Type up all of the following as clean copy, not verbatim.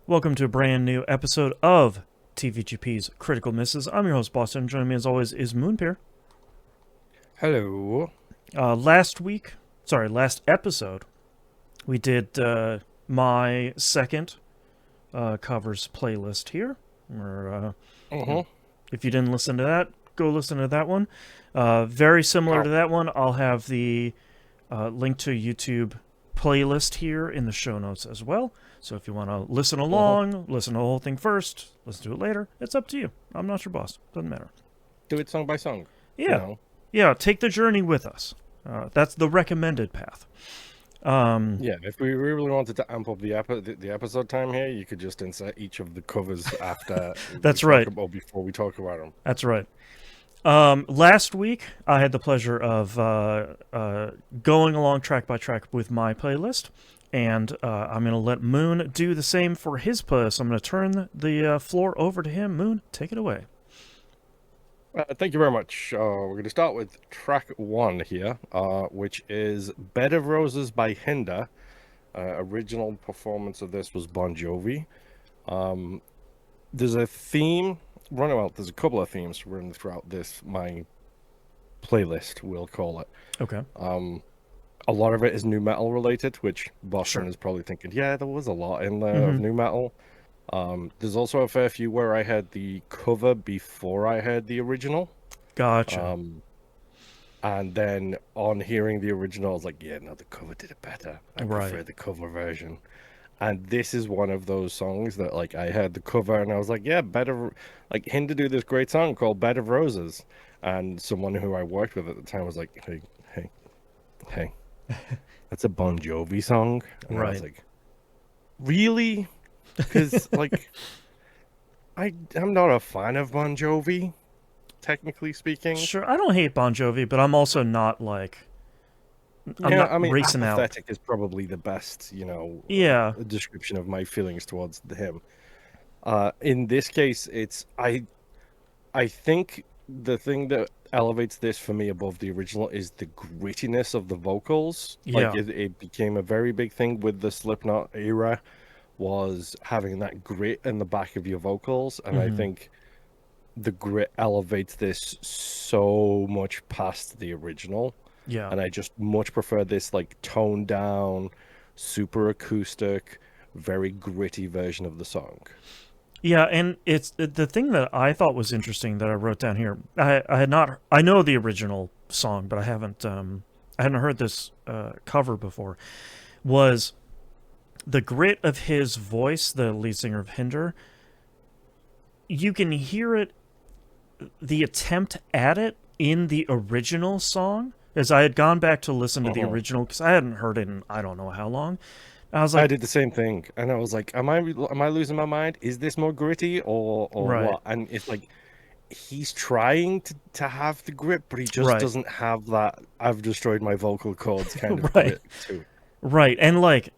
Welcome to a brand new episode of TVGP's Critical Misses. I'm your host, Boston. Joining me as always is Moonpir. Hello. Last episode, we did my second covers playlist here. Uh-huh. If you didn't listen to that, go listen to that one. Very similar Ow. to that one, I'll have the link to YouTube playlist here in the show notes as well. So if you want to listen Uh-huh. along, listen to the whole thing first, listen to it later, it's up to you. I'm not your boss. Doesn't matter. Do it song by song. You Yeah. know. Yeah, take the journey with us. That's the recommended path. Um, Yeah, if we really wanted to amp up the episode time here, you could just insert each of the covers after we that's talk right. about before we talk about them. That's right. Last week, I had the pleasure of going along track by track with my playlist, and I'm going to let Moon do the same for his playlist. I'm going to turn the floor over to him. Moon, take it away. Thank you very much. We're going to start with track one here, which is Bed of Roses by Hinder. Original performance of this was Bon Jovi. There's a theme there's a couple of themes running throughout my playlist, we'll call it. Okay. A lot of it is new metal related, which Boston Sure. is probably thinking, yeah, there was a lot in there of Mm-hmm. new metal. There's also a fair few where I heard the cover before I heard the original. Gotcha. Um, and then on hearing the original, I was like, yeah, no, the cover did it better. I Right. prefer the cover version. And this is one of those songs that, like, I heard the cover and I was like, yeah, better. Like, him to do this great song called Bed of Roses. And someone who I worked with at the time was like, hey, hey, that's a Bon Jovi song. And I was Right. like, really? Because, like, I'm not a fan of Bon Jovi, technically speaking. Sure. I don't hate Bon Jovi, but I'm also not like I'm Yeah, not I mean, racing out. apathetic is probably the best, Yeah. description of my feelings towards him. In this case, I think the thing that elevates this for me above the original is the grittiness of the vocals. Like Yeah. it became a very big thing with the Slipknot era, was having that grit in the back of your vocals, and I Mm-hmm. think the grit elevates this so much past the original, Yeah. and I just much prefer this like toned down, super acoustic, very gritty version of the song. Yeah, and it's the thing that I thought was interesting that I wrote down here. I had not I know the original song, but I hadn't heard this cover before. Was the grit of his voice, the lead singer of Hinder? You can hear it, the attempt at it in the original song. As I had gone back to listen to the Mhm. original because I hadn't heard it in I don't know how long. I was I like, did the same thing, and I was like, am I losing my mind? Is this more gritty or right, what?" And it's like he's trying to have the grit, but he just right, doesn't have that "I've destroyed my vocal cords" kind of right, grit to it. right, and like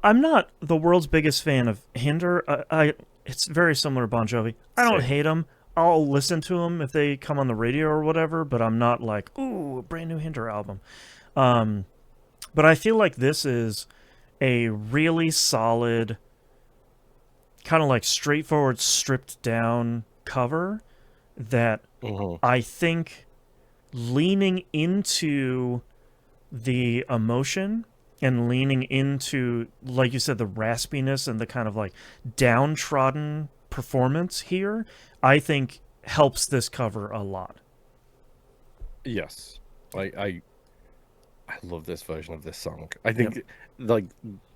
I'm not the world's biggest fan of Hinder. It's very similar to Bon Jovi. I don't Same. hate them. I'll listen to them if they come on the radio or whatever, but I'm not like, ooh, a brand new Hinder album. Um, but I feel like this is a really solid, kind of like straightforward, stripped down cover that Hmm. I think leaning into the emotion and leaning into, like you said, the raspiness and the kind of like downtrodden performance here, I think helps this cover a lot. Yes, I love this version of this song. I Yep. think like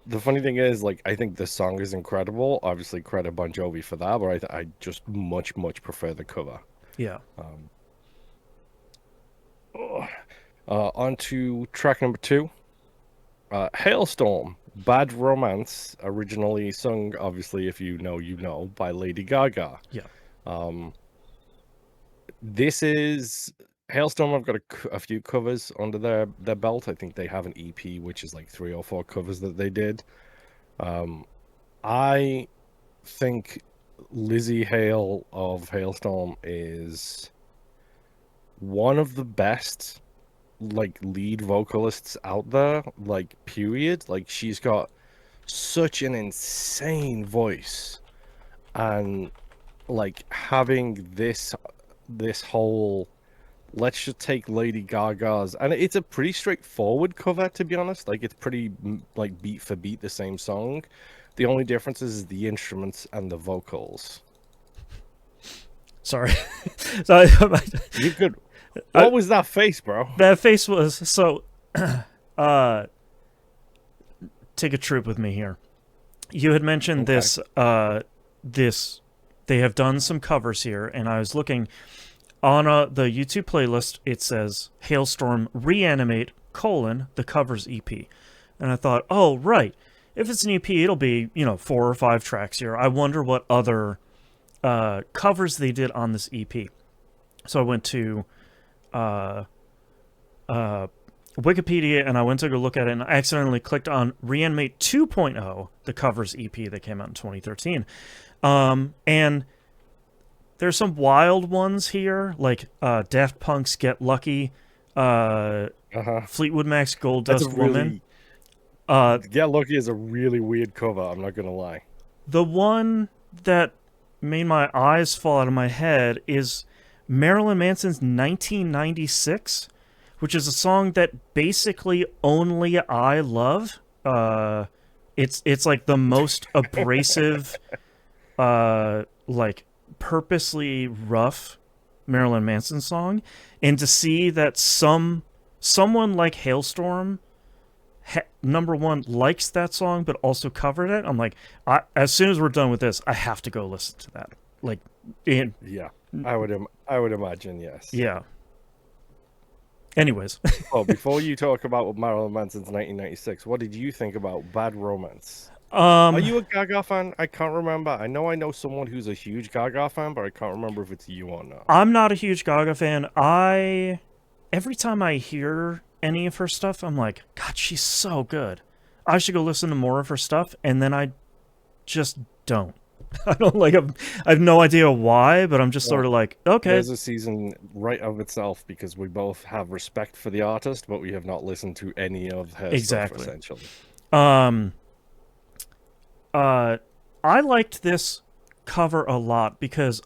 the funny thing is like I think this song is incredible. Obviously, credit Bon Jovi for that, but I just much prefer the cover. Yeah. Um, on to track number two. Hailstorm, Bad Romance, originally sung, obviously, if you know, you know, by Lady Gaga. Yeah. Um, this is Hailstorm. I've got a few covers under their belt. I think they have an EP, which is like 3 or 4 covers that they did. Um, I think Lizzie Hale of Hailstorm is one of the best like lead vocalists out there, like period. Like she's got such an insane voice, and like having this whole, let's just take Lady Gaga's, and it's a pretty straightforward cover, to be honest. Like it's pretty like beat for beat the same song. The only difference is the instruments and the vocals. Sorry. So You could. What was that face, bro? that face was so. Take a trip with me here. You had mentioned Okay. this. They have done some covers here, and I was looking on the YouTube playlist. It says Hailstorm Reanimate : the covers EP, and I thought, oh right, if it's an EP, it'll be 4 or 5 tracks here. I wonder what other covers they did on this EP. So I went to Wikipedia and I went to go look at it, and I accidentally clicked on Reanimate 2.0, the covers EP that came out in 2013. And there's some wild ones here, like Daft Punk's Get Lucky, Fleetwood Mac's Gold That's Dust Woman. Get Lucky is a really weird cover, I'm not gonna lie. The one that made my eyes fall out of my head is Marilyn Manson's 1996, which is a song that basically only I love. It's like the most abrasive, like purposely rough Marilyn Manson song, and to see that someone like Hailstorm, number one, likes that song but also covered it, I'm like, as soon as we're done with this, I have to go listen to that. Like, Yeah, I would imagine, yes. Yeah. Anyways. Well, before you talk about Marilyn Manson's 1996, what did you think about Bad Romance? Are you a Gaga fan? I can't remember. I know someone who's a huge Gaga fan, but I can't remember if it's you or not. I'm not a huge Gaga fan. Every time I hear any of her stuff, I'm like, God, she's so good. I should go listen to more of her stuff, and then I just don't. I don't like. I have no idea why, but I'm just sort of like, okay. There's a season right of itself because we both have respect for the artist, but we have not listened to any of her stuff, essentially. I liked this cover a lot because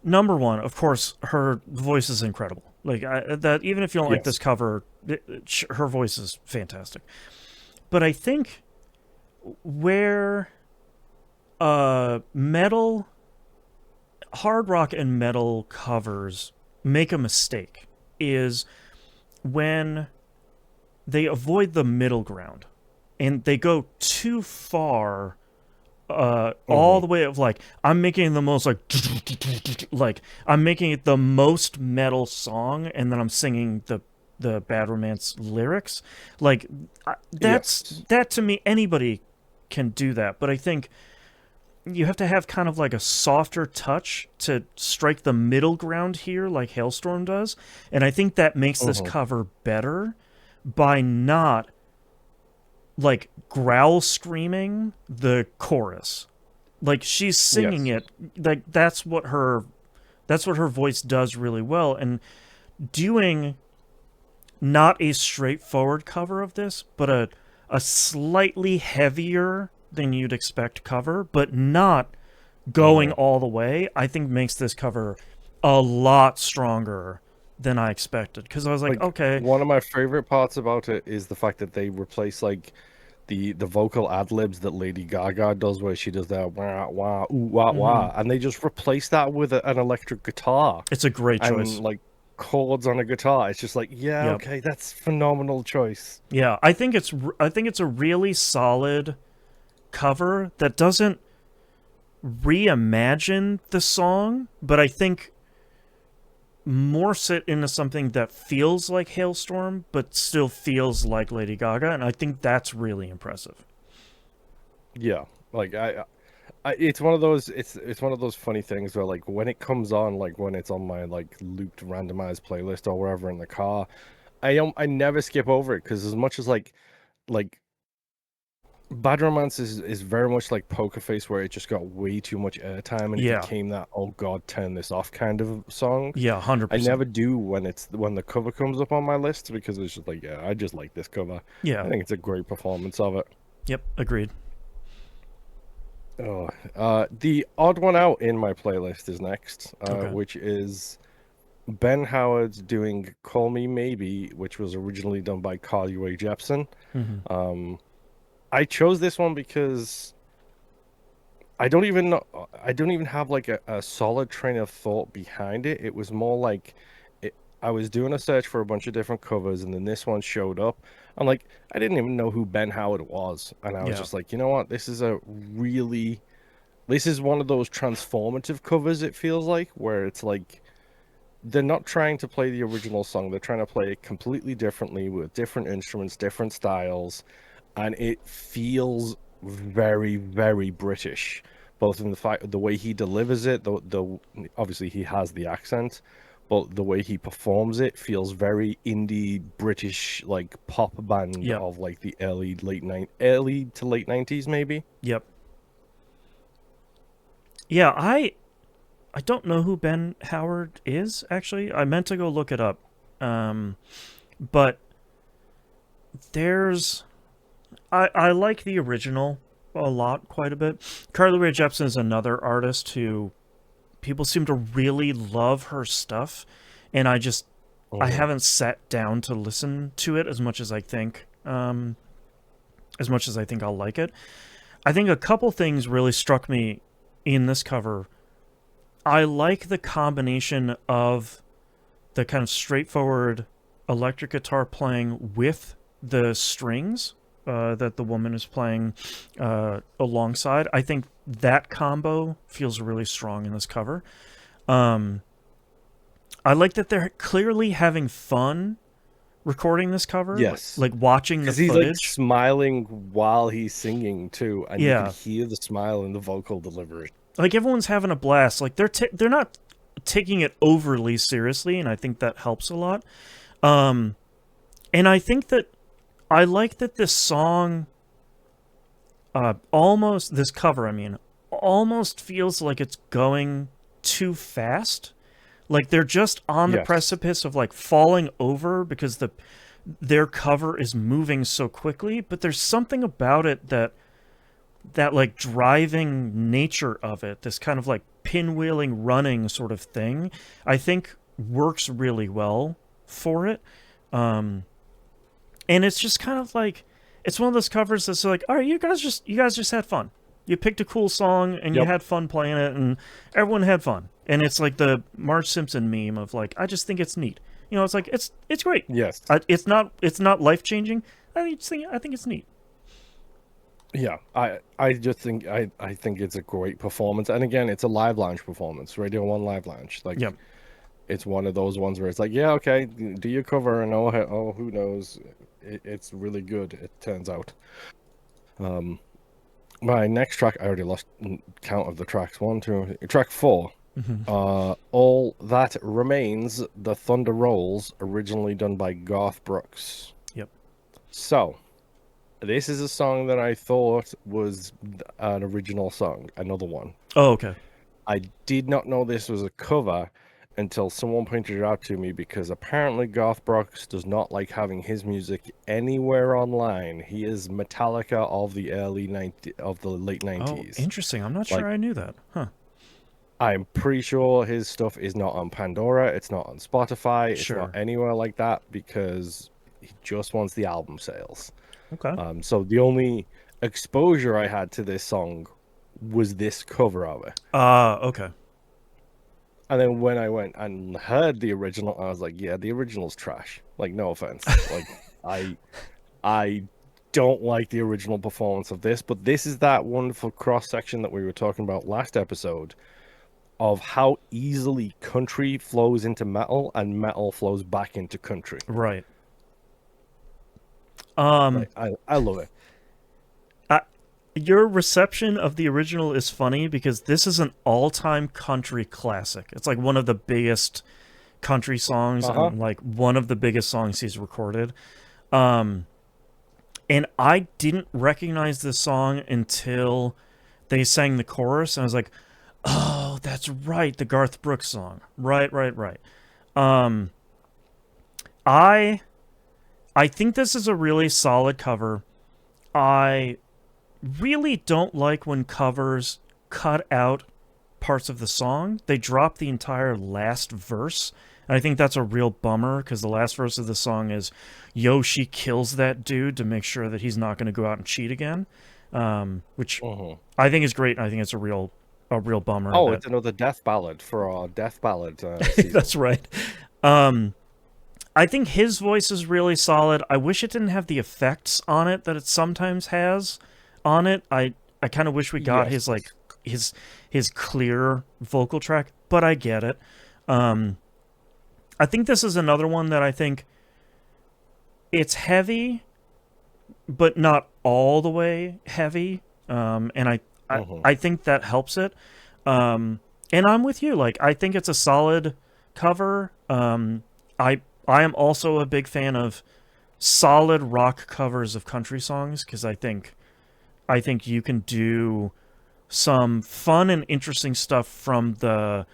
number one, of course, her voice is incredible. Like that, even if you don't like this cover, her voice is fantastic. But I think where metal, hard rock and metal covers make a mistake is when they avoid the middle ground and they go too far all the way of like, I'm making the most like I'm making it the most metal song, and then I'm singing the Bad Romance lyrics. Like that to me, anybody can do that, but I think you have to have kind of like a softer touch to strike the middle ground here, like Hailstorm does, and I think that makes this cover better by not like growl screaming the chorus. Like she's singing it, like that's what her voice does really well, and doing not a straightforward cover of this, but a slightly heavier than you'd expect cover, but not going all the way, I think makes this cover a lot stronger than I expected. Because I was like, okay. One of my favorite parts about it is the fact that they replace like the vocal ad libs that Lady Gaga does, where she does that wah wah ooh wah wah, and they just replace that with an electric guitar. It's a great choice. And like chords on a guitar. It's just like, okay, that's phenomenal choice. Yeah, I think it's a really solid cover that doesn't reimagine the song, but I think morphs it into something that feels like Hailstorm, but still feels like Lady Gaga, and I think that's really impressive. Yeah, like it's one of those it's one of those funny things where like when it comes on, like when it's on my like looped randomized playlist or wherever in the car, I never skip over it, because as much as like Bad Romance is very much like Poker Face, where it just got way too much airtime and it became that, oh god, turn this off kind of song. Yeah, 100%. I never do when the cover comes up on my list, because it's just like, I just like this cover. Yeah, I think it's a great performance of it. Yep, agreed. Oh, the odd one out in my playlist is next, Okay. which is Ben Howard's doing "Call Me Maybe," which was originally done by Carly Rae Jepsen. Hmm. Um, I chose this one because I don't even know, I don't even have like a solid train of thought behind it. It was more like I was doing a search for a bunch of different covers, and then this one showed up. I'm like, I didn't even know who Ben Howard was, and I was Yeah. just like, you know what? This is one of those transformative covers. It feels like where it's like they're not trying to play the original song; they're trying to play it completely differently with different instruments, different styles, and it feels very, very British, both in the fact the way he delivers it, the obviously he has the accent, but the way he performs it feels very indie British like pop band Yep. of like the early to late 90s maybe. Yep. Yeah, I don't know who Ben Howard is actually. I meant to go look it up. But there's I like the original a lot, quite a bit. Carly Rae Jepsen is another artist who people seem to really love her stuff, and I Mhm. haven't sat down to listen to it as much as I think I'll like it. I think a couple things really struck me in this cover. I like the combination of the kind of straightforward electric guitar playing with the strings that the woman is playing alongside. I think that combo feels really strong in this cover. Um, I like that they're clearly having fun recording this cover, Yes, like watching the because he's like footage. smiling while he's singing too, and you could Yeah, hear the smile in the vocal delivery. like everyone's having a blast. Like they're not taking it overly seriously, and I think that helps a lot. Um, and I think that I like that this song, almost this cover. I mean, almost feels like it's going too fast. Like they're just on the Yes. precipice of like falling over because their cover is moving so quickly. But there's something about it that like driving nature of it, this kind of like pinwheeling running sort of thing, I think works really well for it. Um, and it's just kind of like it's one of those covers that's like, all right, you guys just had fun. You picked a cool song and you Yep. had fun playing it, and everyone had fun. And it's like the Marge Simpson meme of like, I just think it's neat. You know, it's like it's great. Yes. It's not life changing. I think it's neat. Yeah, I just think I think it's a great performance, and again, it's a live lounge performance, Radio One live lounge. Yeah. Like it's one of those ones where it's like, yeah, okay, do your cover, and oh, who knows, it's really good. It turns out. Um, my next track, I already lost count of the tracks. One, two, track four. Hmm. All That Remains, The Thunder Rolls, originally done by Garth Brooks. Yep. So. This is a song that I thought was an original song, another one. Oh, okay. I did not know this was a cover until someone pointed it out to me because apparently Garth Brooks does not like having his music anywhere online. He is Metallica of the late Oh, 90s. interesting. I'm not sure Like I knew that. Huh. I'm pretty sure his stuff is not on Pandora, it's not on Spotify, it's not Sure. anywhere like that because he just wants the album sales. Okay. So the only exposure I had to this song was this cover of it. Okay. And then when I went and heard the original, I was like, yeah, the original's trash. Like, no offense. Like, I I don't like the original performance of this, but this is that wonderful cross section that we were talking about last episode of how easily country flows into metal and metal flows back into country. Right. Um, Like, I love it. I, your reception of the original is funny because this is an all-time country classic. It's like one of the biggest country songs Uh-huh. and like one of the biggest songs he's recorded. Um, and I didn't recognize this song until they sang the chorus, and I was like, "Oh, that's right, the Garth Brooks song." Right, right, right. Um, I I think this is a really solid cover. I really don't like when covers cut out parts of the song. They drop the entire last verse. And I think that's a real bummer because the last verse of the song is Yo, she kills that dude to make sure that he's not going to go out and cheat again. Which Mhm. I think is great. I think it's a real bummer Oh, that it's another death ballad for our death ballad season. that's right. Um, I think his voice is really solid. I wish it didn't have the effects on it that it sometimes has on it. I kind of wish we got Yes. his like his his clear vocal track, but I get it. Um, I think this is another one that I think it's heavy, but not all the way heavy. And Mhm. I think that helps it. And I'm with you. Like I think it's a solid cover. I am also a big fan of solid rock covers of country songs because I think you can do some fun and interesting stuff from the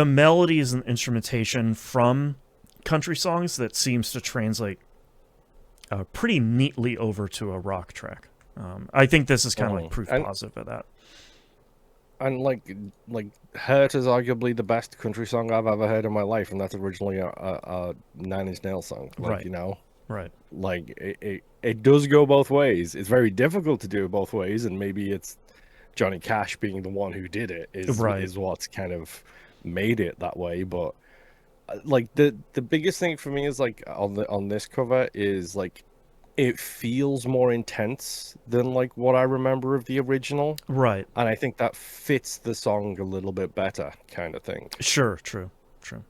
melodies and instrumentation from country songs that seems to translate pretty neatly over to a rock track. I think this is kind of like Mhm. proof positive of that. And like Hurt is arguably the best country song I've ever heard in my life, and that's originally a Nine Inch Nails song. Like, Right, right, like it does go both ways. It's very difficult to do it both ways, and maybe it's Johnny Cash being the one who did it right. is what's kind of made it that way. But like the biggest thing for me is like on this cover is like it feels more intense than like what I remember of the original, Right. and I think that fits the song a little bit better, kind of thing. Sure, true, true.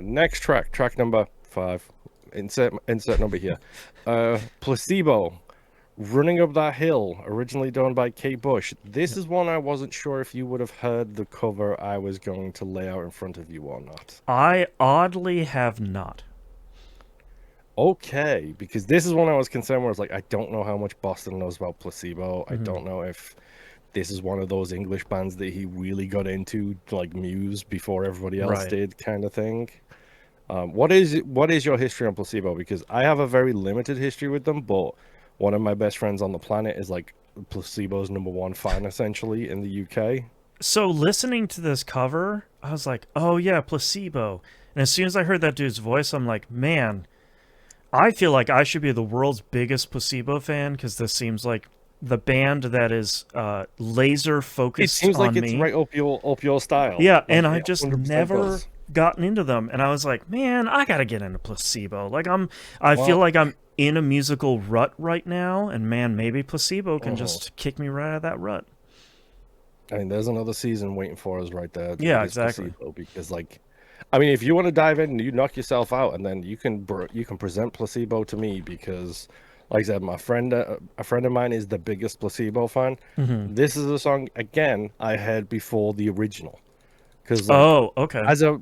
Next track number 5. Insert number here. Placebo. Running Up That Hill, originally done by Kate Bush. This Yep. is one I wasn't sure if you would have heard the cover I was going to lay out in front of you or not. I oddly have not. Okay, because this is one I was concerned where I was like, I don't know how much Boston knows about Placebo. I Hmm. don't know if this is one of those English bands that he really got into, like Muse, before everybody else Right. did, kind of thing. What is your history on Placebo? Because I have a very limited history with them, but one of my best friends on the planet is like Placebo's number one fan, essentially, in the UK. So listening to this cover, I was like, "Oh yeah, Placebo." And as soon as I heard that dude's voice, I'm like, "Man, I feel like I should be the world's biggest Placebo fan because this seems like the band that is laser It focused seems like on it's me." right up your style. Yeah, and Like I've it just 100% never does. gotten into them. And I was like, man, I gotta get into Placebo. I feel Well, like I'm in a musical rut right now, and man, maybe Placebo can mhm. just kick me right out of that rut. I mean, there's another season waiting for us right there. Yeah, It is exactly. Placebo because, like, I mean, if you want to dive in, you knock yourself out, and then you can present Placebo to me because, like I said, a friend of mine is the biggest Placebo fan. Hmm. This is a song again I heard before the original because, like, Oh, okay. as a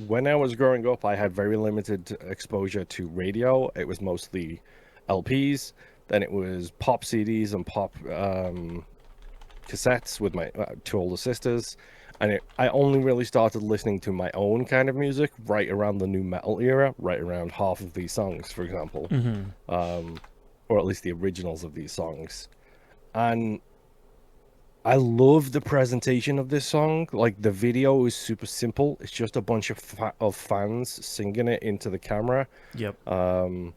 when I was growing up, I had very limited exposure to radio. It was mostly LPs, then it was pop CDs and pop cassettes with my two older sisters, and I only really started listening to my own kind of music right around the new metal era, right around half of these songs, for example, Hmm. um, or at least the originals of these songs. And I love the presentation of this song. Like the video is super simple. It's just a bunch of fans singing it into the camera. Yep. Um,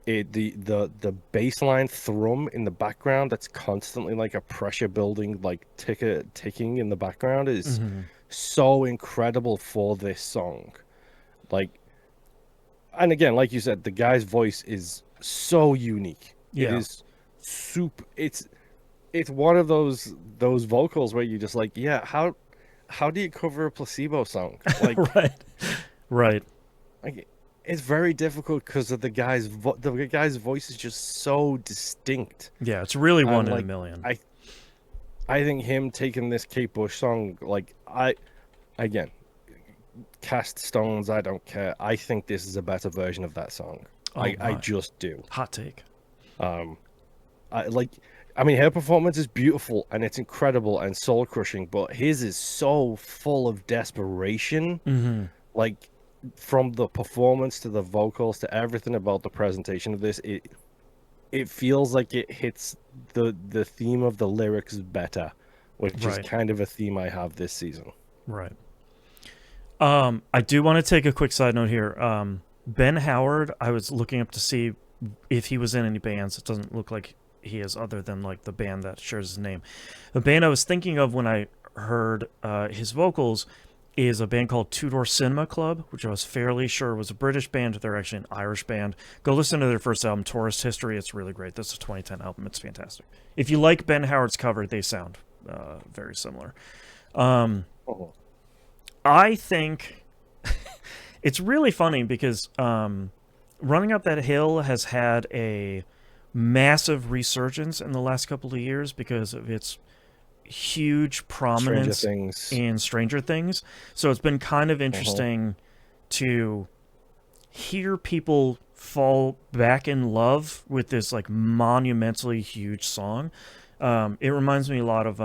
the baseline thrum in the background that's constantly like a pressure building like ticking in the background is Hmm. so incredible for this song. Like, and again, like you said, the guy's voice is so unique. It Yeah. is super. It's one of those vocals where you just like, yeah, how do you cover a Placebo song? Right. Right. Like it's very difficult because of the guy's voice is just so distinct. Yeah, it's really one And in a like million. I I think him taking this Kate Bush song, like I again, cast stones, I don't care. I think this is a better version of that song. Oh I my. just do. Hot take. Um I like I mean her performance is beautiful and it's incredible and soul crushing, but his is so full of desperation. Hmm. Like from the performance to the vocals to everything about the presentation of this, it feels like it hits the theme of the lyrics better, which is Right. kind of a theme I have this season. Right. I do want to take a quick side note here. Ben Howard, I was looking up to see if he was in any bands. It doesn't look like he is, other than like the band that shares his name. The band I was thinking of when I heard his vocals is a band called Two Door Cinema Club, which I was fairly sure was a British band. They're actually an Irish band. Go listen to their first album, Tourist History. It's really great. This is a 2010 album. It's fantastic. If you like Ben Howard's cover, they sound very similar. Oh. I think it's really funny because Running Up That Hill has had a massive resurgence in the last couple of years because of its huge Stranger prominence Things. in Stranger Things. So it's been kind of Uh-huh. interesting to hear people fall back in love with this like monumentally huge song. It reminds me a lot of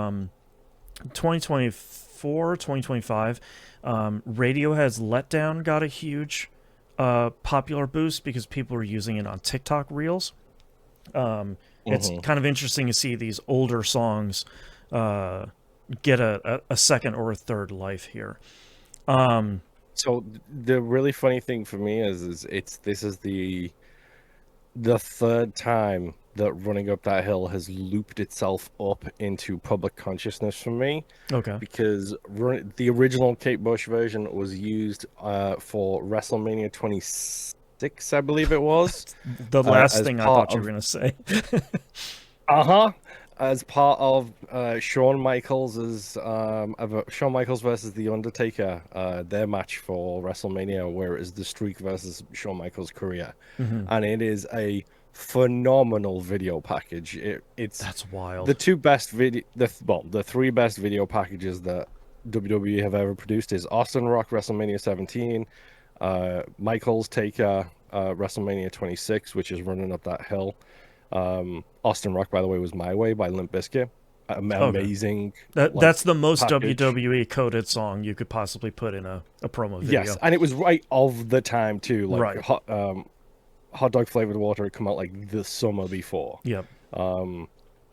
2024, 2025. Radiohead's Letdown got a huge popular boost because people were using it on TikTok Reels. It's Uh-huh. kind of interesting to see these older songs get a second or a third life here. So the really funny thing for me is this is the third time that Running Up That Hill has looped itself up into public consciousness for me, Okay. because the original Kate Bush version was used for WrestleMania 26, I believe it was, The last as thing I part thought you were of going to say. uh-huh as part of Shawn Michaels's Shawn Michaels versus The Undertaker, their match for WrestleMania, where it is the Streak versus Shawn Michaels' career. Hmm. And it is a phenomenal video package. It's That's the wild. two best video, the three best video packages that WWE have ever produced is Austin Rock WrestleMania 17, Michaels Taker WrestleMania 26, which is Running Up That Hill. Austin Rock, by the way, was My Way by Limp Bizkit. Okay. Amazing, like, That's the most package. WWE coded song you could possibly put in a promo Yes, video. and it was right of the time too. Like Right. hot dog flavored water had come out like the summer before. Yep.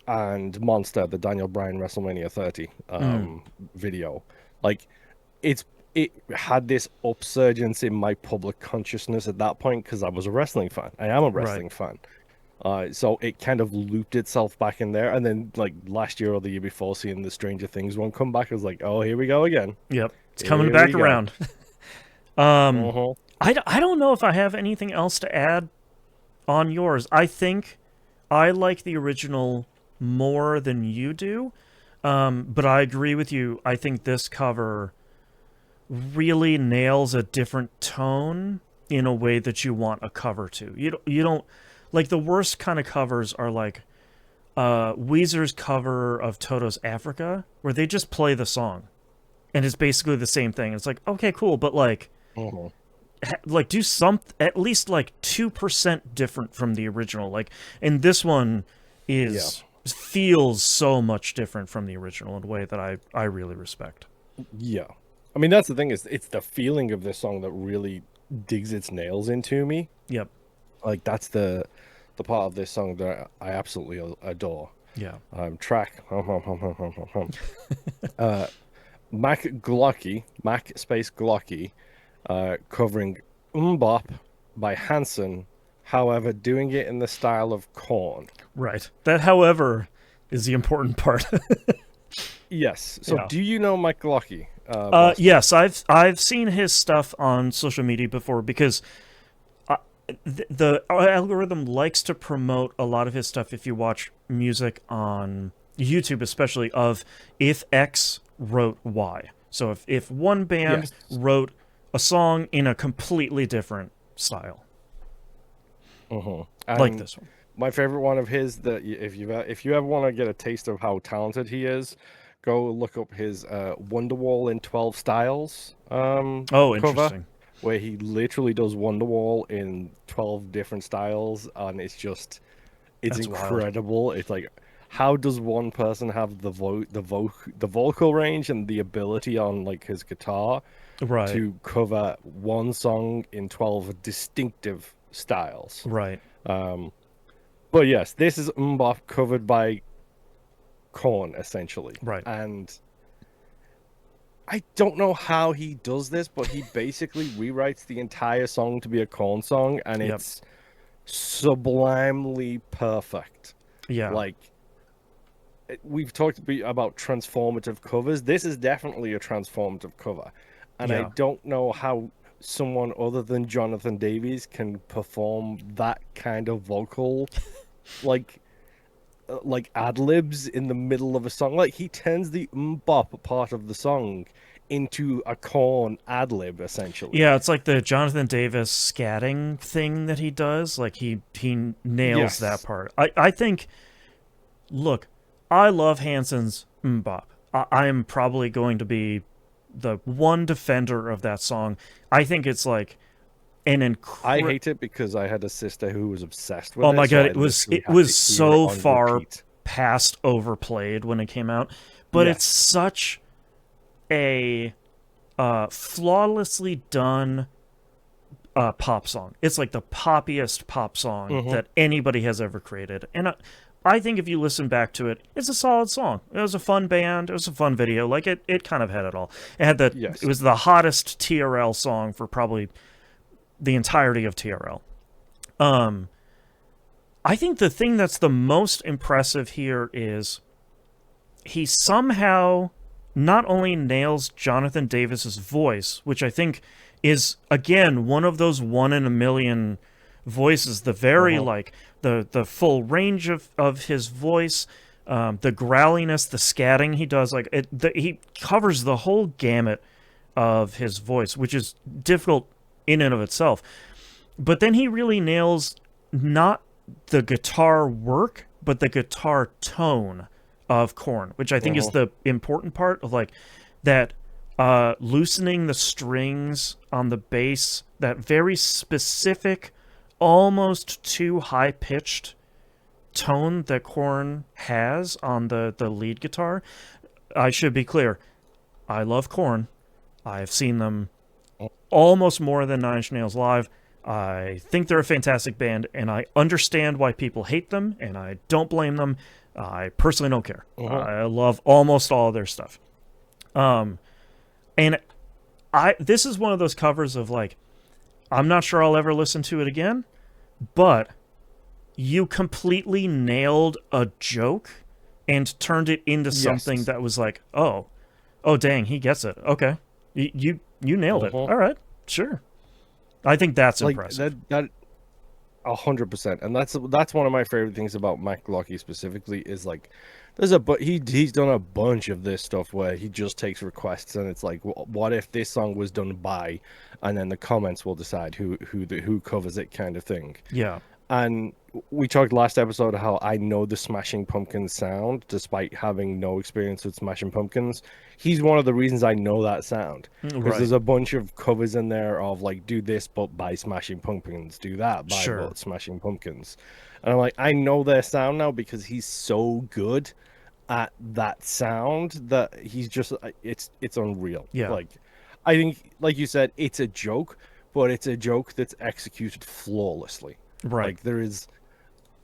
And Monster, the Daniel Bryan WrestleMania 30 Mm. video. Like it's it had this upsurgence in my public consciousness at that point because I was a wrestling fan. I am a Right. wrestling fan. So it kind of looped itself back in there, and then like last year or the year before, seeing the Stranger Things one come back, I was like, oh, here we go again. Yep. It's coming Here we back go. around. um, Uh-huh. I don't know if I have anything else to add on yours. I think I like the original more than you do. But I agree with you. I think this cover really nails a different tone in a way that you want a cover to. You don't like the worst kind of covers are like Weezer's cover of Toto's Africa, where they just play the song and it's basically the same thing. It's like, okay, cool, but Uh-huh. like do some at least like 2% different from the original. Like, and this one Yeah. is feels so much different from the original in a way that I really respect. Yeah. I mean, that's the thing, is it's the feeling of this song that really digs its nails into me. Yep. Like that's the part of this song that I absolutely adore. Yeah. Track Mac Glocky, Mac space Glocky, covering Bop by Hanson, however, doing it in the style of Korn. Right. That, however, is the important part. Yes. So, Yeah. do you know Mike Glocky, Boston? Yes, I've seen his stuff on social media before because the algorithm likes to promote a lot of his stuff if you watch music on YouTube, especially of if X wrote Y. So if one band Yes. wrote a song in a completely different style, Uh-huh. like And this one. my favorite one of his, that if you ever want to get a taste of how talented he is, go look up his Wonderwall in 12 Styles Oh, cover, interesting. where he literally does Wonderwall in 12 different styles, and it's That's wild. incredible. It's like, how does one person have the vocal range and the ability on like his guitar Right. to cover one song in 12 distinctive styles? Right. But yes, this is Mbop covered by Korn essentially, Right. and I don't know how he does this, but he basically rewrites the entire song to be a Korn song, and Yep. it's sublimely perfect. Yeah. Like we've talked about transformative covers. This is definitely a transformative cover, and I Yeah. don't know how someone other than Jonathan Davies can perform that kind of vocal, like ad libs in the middle of a song. Like he turns the bop part of the song into a Korn ad lib essentially. Yeah, it's like the Jonathan Davis scatting thing that he does. Like he nails that Yes. part. I think. Look, I love Hanson's Mbop. I am probably going to be the one defender of that song. I think it's like an I incredible. hate it because I had a sister who was obsessed with Oh it, my so god, I it was literally it had to was hear it so on far repeat. past overplayed when it came out, but it's Yes. such a flawlessly done pop song. It's like the poppiest pop song Hmm. that anybody has ever created, and I think if you listen back to it, it's a solid song. It was a fun band. It was a fun video. Like it kind of had it all. It had the. It Yes. was the hottest TRL song for probably the entirety of TRL. Um, I think the thing that's the most impressive here is he somehow not only nails Jonathan Davis's voice, which I think is again one of those one in a million voices, the very Hmm. like the full range of his voice, the growliness, the scatting he does, like he covers the whole gamut of his voice, which is difficult in and of itself. But then he really nails not the guitar work, but the guitar tone of Korn, which I think is Hmm. the important part of like that loosening the strings on the bass, that very specific, almost too high pitched tone that Korn has on the lead guitar. I should be clear. I love Korn. I've seen them almost more than Nine Inch Nails live. I think they're a fantastic band, and I understand why people hate them, and I don't blame them. I personally don't care. Hmm. I love almost all of their stuff. Um, and I this is one of those covers of like I'm not sure I'll ever listen to it again, but you completely nailed a joke and turned it into something Yes. that was like, oh dang, he gets it. Okay, you nailed it. Hmm. All right, sure. I think that's Like impressive. 100%, and that's one of my favorite things about Mac Lucky specifically is like there's a but he's done a bunch of this stuff where he just takes requests and it's like what if this song was done by, and then the comments will decide who covers it kind of thing. Yeah. And we talked last episode how I know the Smashing Pumpkins sound despite having no experience with Smashing Pumpkins. He's one of the reasons I know that sound because Right. there's a bunch of covers in there of like do this but by Smashing Pumpkins, do that by Sure. but Smashing Pumpkins. And I'm like, I know their sound now because he's so good at that sound that he's just it's unreal. Yeah. Like I think like you said, it's a joke, but it's a joke that's executed flawlessly. Right. Like there is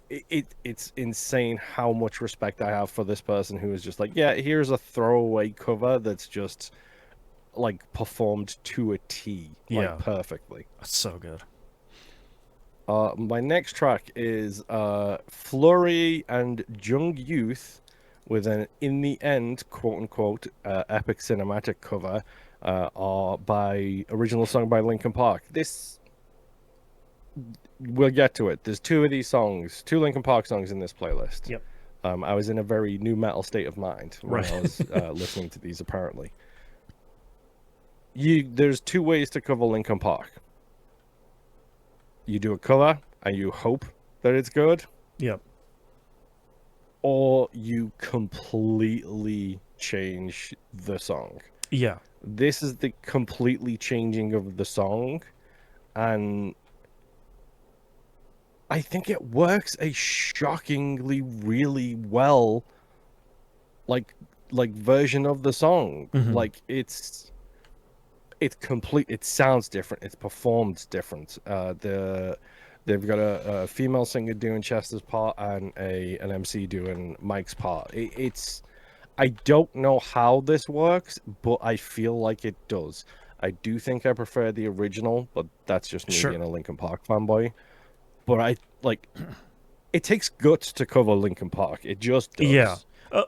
it's insane how much respect I have for this person who is just like, yeah, here's a throwaway cover that's just like performed to a T, like Yeah. perfectly. That's so good. My next track is Flurry and Jung Youth with an in the end quote unquote epic cinematic cover are by original song by Linkin Park. This we'll get to it. There's two of these songs, two Linkin Park songs in this playlist. Yep. I was in a very new metal state of mind when Right. I was listening to these. Apparently, there's two ways to cover Linkin Park. You do a cover and you hope that it's good, Yep. or you completely change the song. Yeah. This is the completely changing of the song, and I think it works a shockingly really well like version of the song. Hmm. Like it's complete, it sounds different, it's performed different. They've got a female singer doing Chester's part and an MC doing Mike's part. It's I don't know how this works, but I feel like it does. I do think I prefer the original, but that's just me Sure. being a Linkin Park fanboy. But I like it takes guts to cover Linkin Park. It just Yeah. does. Uh,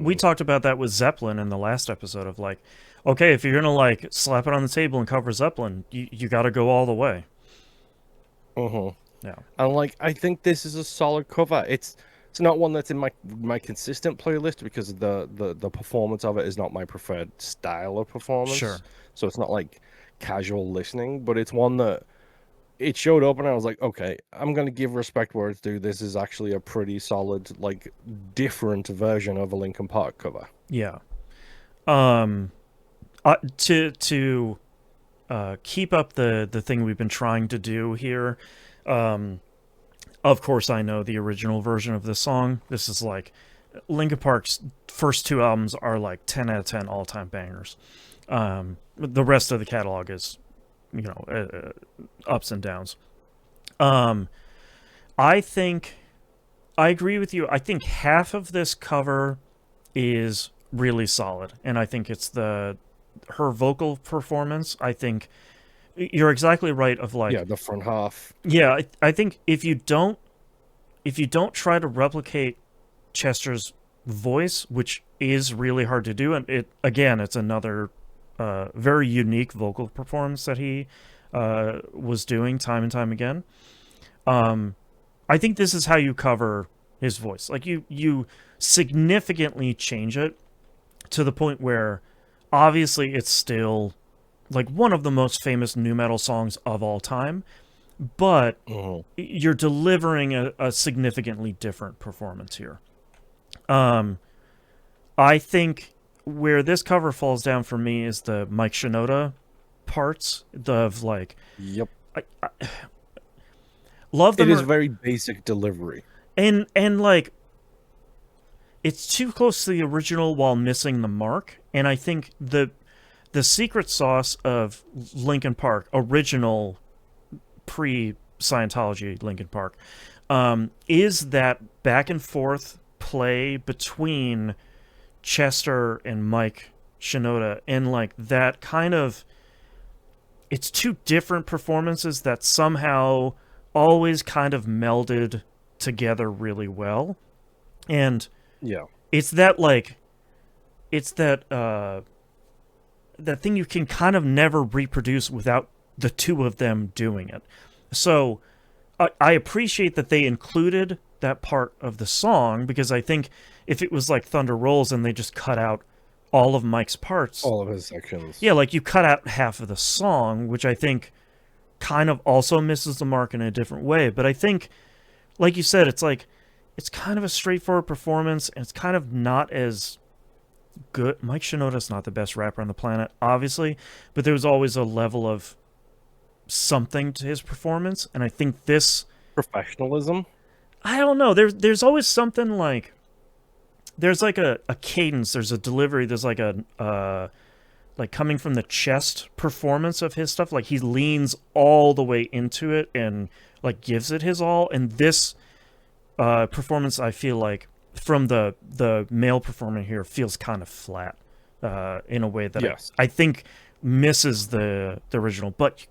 we And talked about that with Zeppelin in the last episode of like, okay, if you're gonna like slap it on the table and cover Zeppelin, you got to go all the way. uh Yeah. and like I think this is a solid cover. It's not one that's in my consistent playlist because the performance of it is not my preferred style of performance. Sure. So it's not like casual listening, but it's one that it showed up and I was like, okay, I'm gonna give respect where it's due. This is actually a pretty solid, like different version of a Linkin Park cover. Yeah. Um. To keep up the thing we've been trying to do here. Um. Of course, I know the original version of this song. This is like Linkin Park's first two albums are like 10 out of 10 all time bangers. The rest of the catalog is, ups and downs. Um, I think I agree with you. I think half of this cover is really solid, and I think it's the her vocal performance. I think you're exactly right. Of like, Yeah, the front half. yeah, I think if you don't try to replicate Chester's voice, which is really hard to do, and it's another very unique vocal performance that he was doing time and time again. Um, I think this is how you cover his voice. Like you significantly change it to the point where obviously it's still like one of the most famous nu metal songs of all time, but Mhm. you're delivering a significantly different performance here. Um, I think where this cover falls down for me is the Mike Shinoda parts of like Yep. I love It them is very basic delivery. and like it's too close to the original while missing the mark. And I think the secret sauce of Linkin Park, original pre Scientology Linkin Park, is that back and forth play between Chester and Mike Shinoda, and like that kind of it's two different performances that somehow always kind of melded together really well. And Yeah. it's that like it's that thing you can kind of never reproduce without the two of them doing it. So I appreciate that they included that part of the song, because I think if it was like Thunder Rolls and they just cut out all of Mike's parts, All of his sections. yeah, like you cut out half of the song, which I think kind of also misses the mark in a different way. But I think, like you said, it's like it's kind of a straightforward performance, and it's kind of not as good. Mike Shinoda's not the best rapper on the planet, obviously, but there was always a level of something to his performance, and I think this. Professionalism. I don't know. There's always something like there's like a cadence. There's a delivery. There's like a like coming from the chest performance of his stuff. Like he leans all the way into it and like gives it his all. And this performance, I feel like from the male performer here feels kind of flat in a way that Yes. I think misses the original. But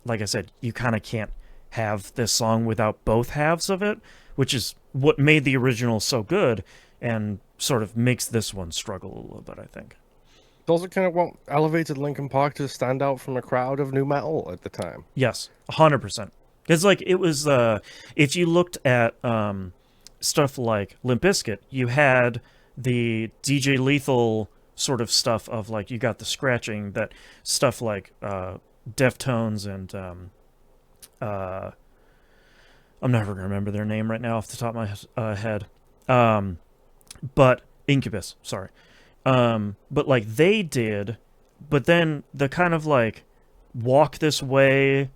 like I said, you kind of can't have this song without both halves of it, which is what made the original so good and sort of makes this one struggle a little bit, I think. It's also kind of what elevated Linkin Park to stand out from a crowd of new metal at the time. Yes, 100%. Because like it was, if you looked at stuff like Limp Bizkit, you had the DJ Lethal sort of stuff of like you got the scratching, that stuff like Deftones and I'm never gonna remember their name right now off the top of my head, but Incubus, sorry. But like they did, but then the kind of like Walk This Way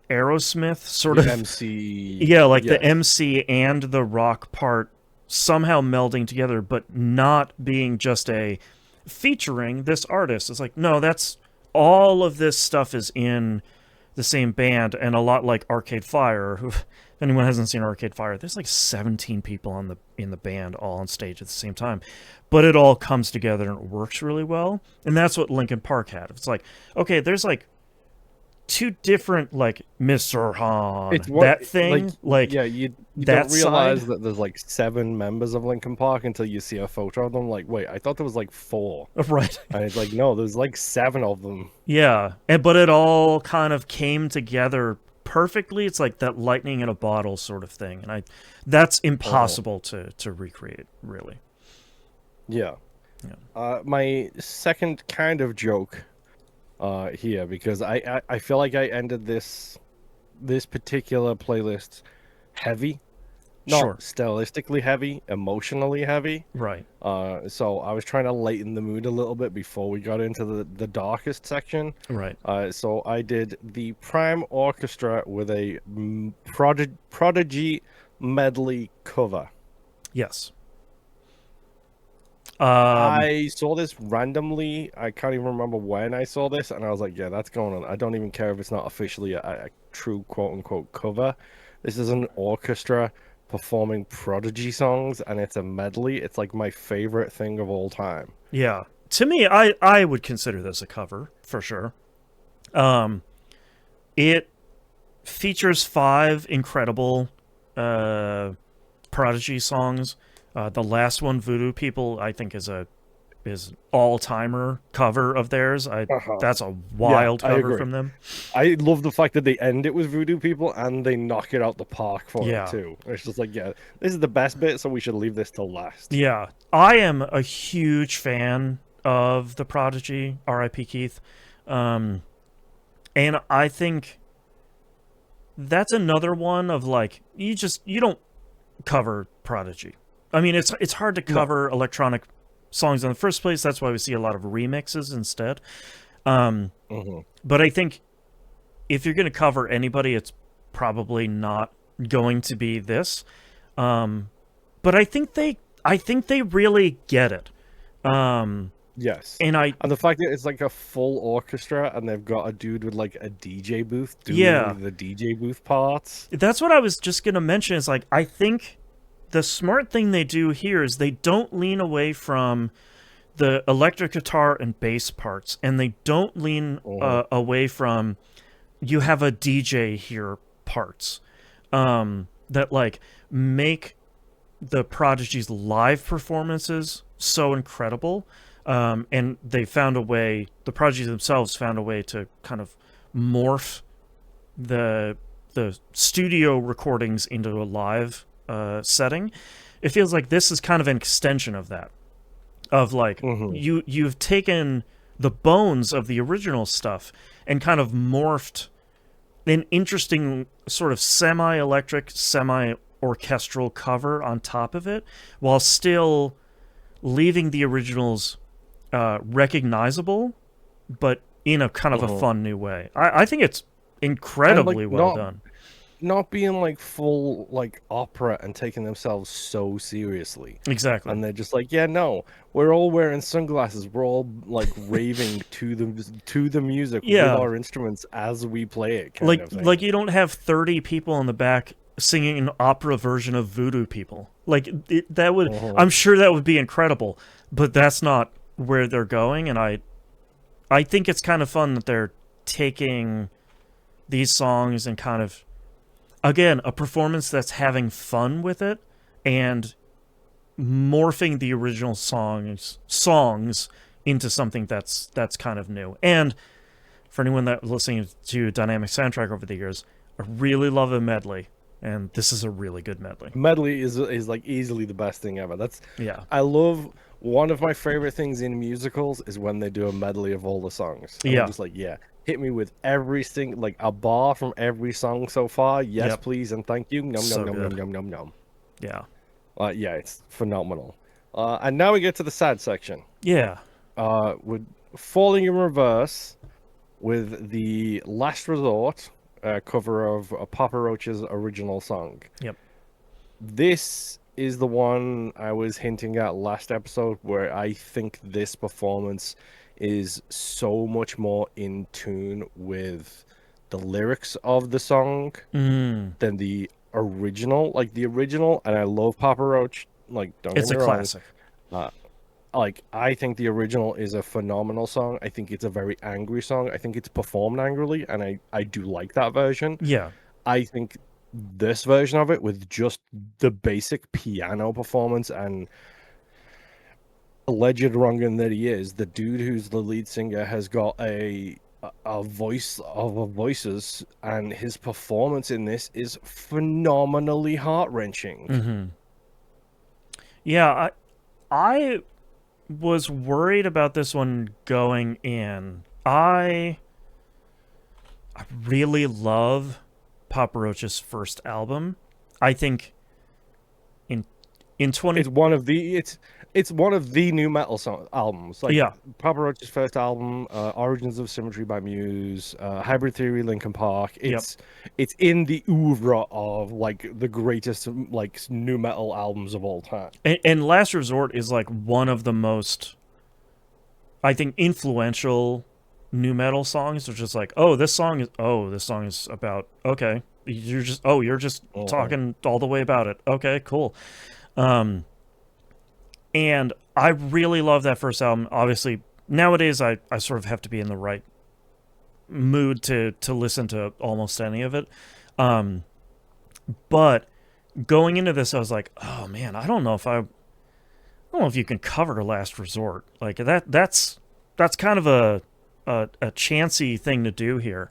Aerosmith sort The of MC. yeah, like the Yes. MC and the rock part somehow melding together, but not being just a featuring this artist. It's like, no, that's all of this stuff is in the same band, and a lot like Arcade Fire. Who, if anyone hasn't seen Arcade Fire, there's like 17 people in the band all on stage at the same time, but it all comes together and it works really well. And that's what Linkin Park had. It's like, okay, there's like two different, like Mr. Han, It's what that like thing, like yeah, you that don't side. realize that there's like 7 members of Linkin Park until you see a photo of them. Like, wait, I thought there was like 4, Right. and it's like no, there's like 7 of them. Yeah, and but it all kind of came together perfectly. It's like that lightning in a bottle sort of thing, and I that's Uh-huh. impossible to recreate, really. Yeah. Yeah. My second kind of joke here, because I feel like I ended this particular playlist heavy, not Sure. stylistically heavy, emotionally heavy. Right. So I was trying to lighten the mood a little bit before we got into the darkest section. Right. So I did the Prime Orchestra with a Prodigy medley cover. Yes. Um. I saw this randomly. I can't even remember when I saw this, and I was like, "Yeah, that's going on." I don't even care if it's not officially a true quote unquote cover. This is an orchestra performing Prodigy songs, and it's a medley. It's like my favorite thing of all time. Yeah. To me, I would consider this a cover for sure. Um. It features five incredible uh Prodigy songs. The last one, Voodoo People, I think is all timer cover of theirs. I Uh-huh. That's a Yeah, wild I cover agree. from them. I love the fact that they end it with Voodoo People and they knock it out the park for it Yeah. too. It's just like, yeah, this is the best bit, so we should leave this till last. Yeah. I am a huge fan of the Prodigy, R.I.P. Keith. Um and I think that's another one of like you don't cover Prodigy. I mean, it's hard to No. cover electronic songs in the first place. That's why we see a lot of remixes instead. Um Hmm. but I think if you're going to cover anybody, it's probably not going to be this. Um, but I think they really get it. Um, Yes. and I, And the fact that it's like a full orchestra and they've got a dude with like a DJ booth yeah, doing the DJ booth parts. that's what I was just going to mention. Is like I think the smart thing they do here is they don't lean away from the electric guitar and bass parts, and they don't lean Hmm. away from you have a DJ here parts that like make the Prodigy's live performances so incredible. And they found a way, the Prodigy themselves found a way to kind of morph the studio recordings into a live setting. It feels like this is kind of an extension of that. Of like Hmm. you've taken the bones of the original stuff and kind of morphed an interesting sort of semi-electric, semi-orchestral cover on top of it, while still leaving the originals recognizable, but in a kind of a Hmm. fun new way. I think it's And like incredibly well done. not being like full like opera and taking themselves so seriously. Exactly. And they're just like, yeah, no, we're all wearing sunglasses. We're all like raving to the music with Yeah, our instruments as we play it, kind like of thing. you don't have 30 people in the back singing an opera version of Voodoo People. Like that would, Hmm. I'm sure that would be incredible, but that's not where they're going. And I think it's kind of fun that they're taking these songs and kind of again a performance that's having fun with it and morphing the original songs into something that's kind of new. And for anyone that listening to Dynamic Soundtrack over the years, I really love a medley, and this is a really good medley. Medley is like easily the best thing ever. That's Yeah, I love one of my favorite things in musicals is when they do a medley of all the songs. And I'm yeah, just like, yeah, hit me with every single like a bar from every song so far. Yes, yep, please and thank you. Num num so num num good. num num num. Yeah, Yeah, it's phenomenal. And now we get to the sad section. yeah, With Falling in Reverse with the Last Resort cover of Papa Roach's original song. yep, This is the one I was hinting at last episode where I think this performance is so much more in tune with the lyrics of the song Mm. than the original. Like the original, and I love Papa Roach. Like, don't get It's me a wrong. classic. Uh, like I think the original is a phenomenal song. I think it's a very angry song. I think it's performed angrily, and I do like that version. Yeah. I think this version of it with just the basic piano performance and alleged wrongin that he is, the dude who's the lead singer has got a voice of a voices, and his performance in this is phenomenally heart-wrenching. Mm-hmm. Yeah, I was worried about this one going in. I really love Papa Roach's first album. I think in in 20 It's one of the it's one of the new metal song albums. Like yeah, Papa Roach's first album, Origins of Symmetry by Muse, Hybrid Theory, Linkin Park. yep. It's in the oeuvre of like the greatest like new metal albums of all time. And Last Resort is like one of the most, I think, influential new metal songs, which is like, this song is about, okay, you're just Mhm. talking all the way about it. Okay, cool. Um and I really love that first album. Obviously, nowadays I sort of have to be in the right mood to listen to almost any of it. Um but going into this I was like, "Oh man, I don't know if you can cover Last Resort. Like that's kind of a chancy thing to do here."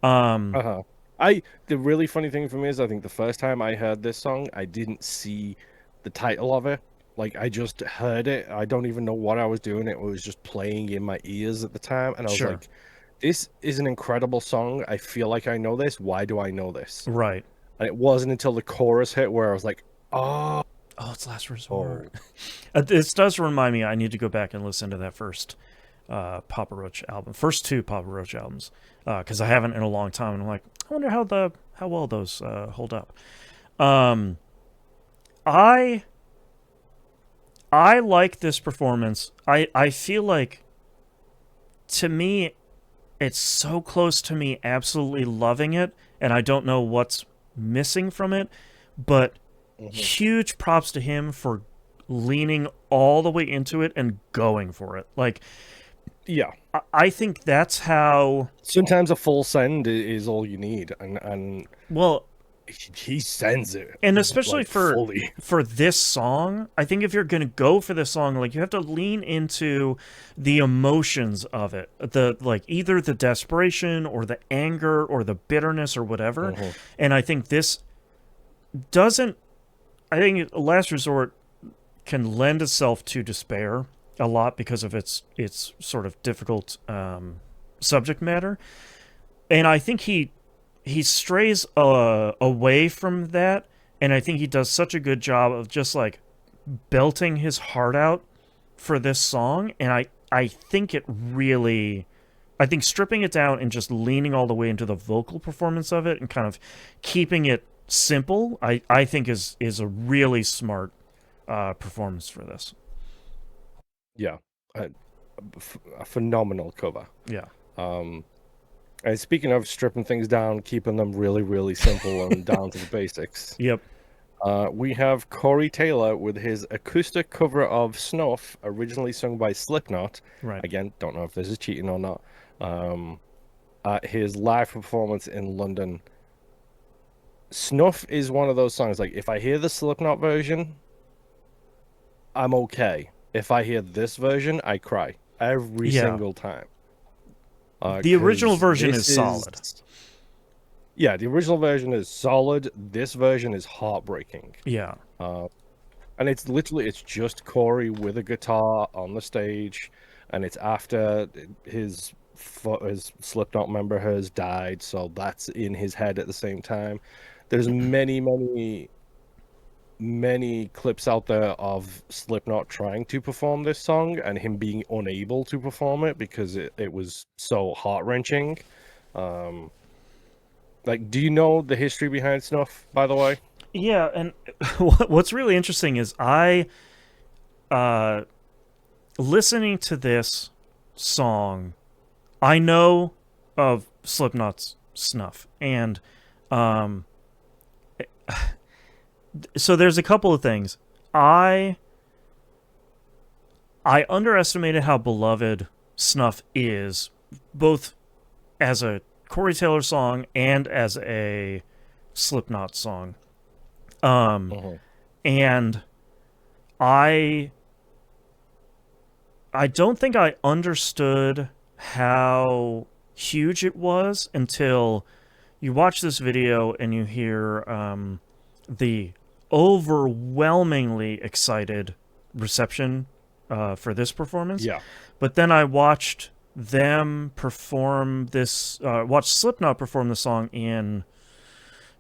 Um, Uh-huh. I The really funny thing for me is I think the first time I heard this song, I didn't see the title of it. Like I just heard it. I don't even know what I was doing. It was just playing in my ears at the time, and I was sure, like, this is an incredible song. I feel like I know this. Why do I know this? right. And it wasn't until the chorus hit where I was like, oh, Oh, it's Last Resort. This does remind me. I need to go back and listen to that first Papa Roach album, first two Papa Roach albums, because I haven't in a long time. And I'm like, I wonder how well those hold up. Um, I I like this performance. I feel like, to me, it's so close to me absolutely loving it, and I don't know what's missing from it, but mhm. huge props to him for leaning all the way into it and going for it. Like, Yeah. I think that's how. Sometimes a full send is all you need, and Well, he sends it and especially like fully. for this song, I think if you're gonna go for this song, like, you have to lean into the emotions of it, the, like, either the desperation or the anger or the bitterness or whatever. Mhm. And I think this doesn't. I think Last Resort can lend itself to despair a lot because of its sort of difficult subject matter, and I think he strays away from that, and I think he does such a good job of just like belting his heart out for this song, and I think it really. I think stripping it down and just leaning all the way into the vocal performance of it and kind of keeping it simple, I think is a really smart performance for this. Yeah, a, a phenomenal cover. Yeah. Um, and speaking of stripping things down, keeping them really, really simple and down to the basics, Yep. we have Corey Taylor with his acoustic cover of Snuff, originally sung by Slipknot. Right. Again, don't know if this is cheating or not. Um, his live performance in London. Snuff is one of those songs, like, if I hear the Slipknot version, I'm okay. If I hear this version, I cry every Yeah. single time. The original Because version this is solid. is, yeah, the original version is solid. This version is heartbreaking. Yeah. Uh, and it's just Corey with a guitar on the stage, and it's after his Slipknot member has died, so that's in his head at the same time. There's many clips out there of Slipknot trying to perform this song and him being unable to perform it because it was so heart-wrenching. Um, like, do you know the history behind Snuff, by the way? Yeah, and what's really interesting is uh listening to this song, I know of Slipknot's Snuff. And so there's a couple of things. I underestimated how beloved Snuff is, both as a Corey Taylor song and as a Slipknot song. And I don't think I understood how huge it was until you watch this video and you hear the overwhelmingly excited reception for this performance. Yeah. But then I watched them perform this, watched Slipknot perform the song in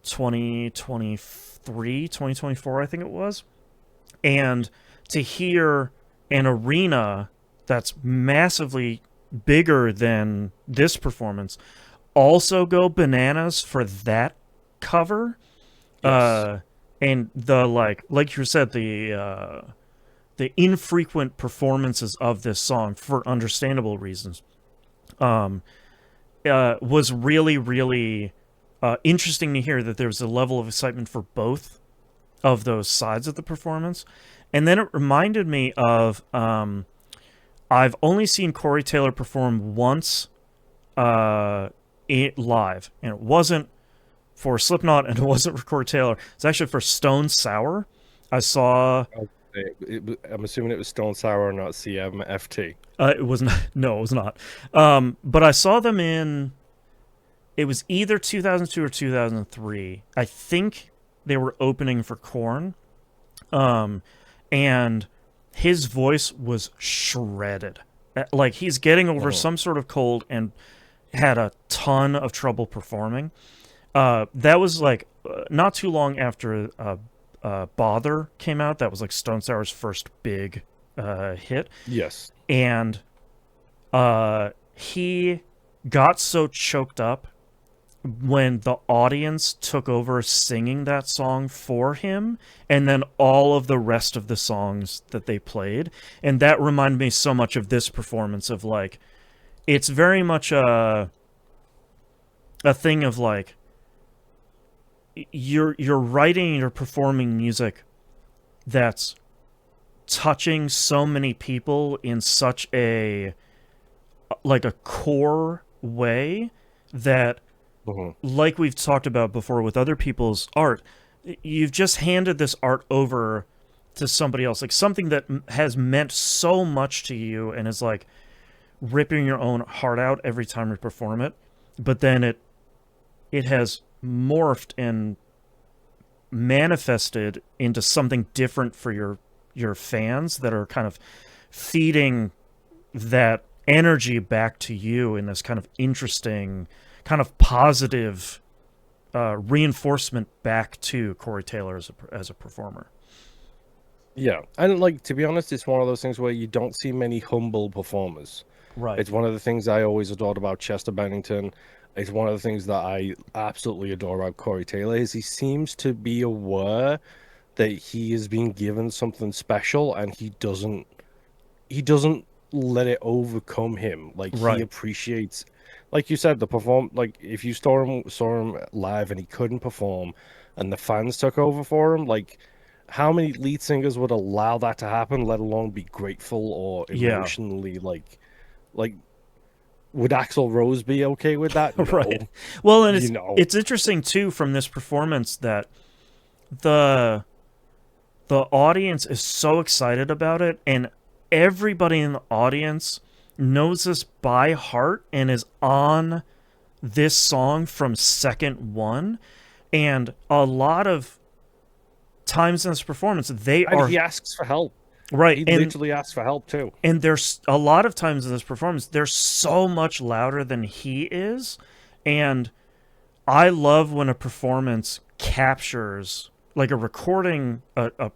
2023, 2024, I think it was. And to hear an arena that's massively bigger than this performance also go bananas for that cover. Yes. And the like you said, the infrequent performances of this song for understandable reasons was really, really interesting to hear that there was a level of excitement for both of those sides of the performance. And then it reminded me of I've only seen Corey Taylor perform once live, and it wasn't for Slipknot and it wasn't for Corey Taylor. It's actually for Stone Sour. I saw... I'm assuming it was Stone Sour, not CMFT. It was not. No, it was not. But I saw them in... It was either 2002 or 2003. I think they were opening for Korn. And his voice was shredded. Like, he's getting over some sort of cold and had a ton of trouble performing. That was, like, not too long after Bother came out. That was, like, Stone Sour's first big hit. Yes. And he got so choked up when the audience took over singing that song for him, and then all of the rest of the songs that they played. And that reminded me so much of this performance of, like, it's very much a thing of, like, you're writing, you're performing music that's touching so many people in such a, like, a core way that, like we've talked about before with other people's art, you've just handed this art over to somebody else, like something that has meant so much to you and is like ripping your own heart out every time you perform it, but then it has morphed and manifested into something different for your fans that are kind of feeding that energy back to you in this kind of interesting, kind of positive reinforcement back to Corey Taylor as a performer. Yeah, and, like, to be honest, it's one of those things where you don't see many humble performers. Right. It's one of the things I always adored about Chester Bennington. It's one of the things that I absolutely adore about Corey Taylor is he seems to be aware that he is being given something special, and he doesn't let it overcome him. Like, right. He appreciates, like you said, like, if you saw him live and he couldn't perform and the fans took over for him, like, how many lead singers would allow that to happen, let alone be grateful or emotionally like would Axl Rose be okay with that? No. Right. Well, and it's interesting too from this performance that the audience is so excited about it, and everybody in the audience knows this by heart and is on this song from second one. And a lot of times in this performance, he asks for help. Right. He literally asks for help too. And there's a lot of times in this performance, they're so much louder than he is. And I love when a performance captures, like a recording, a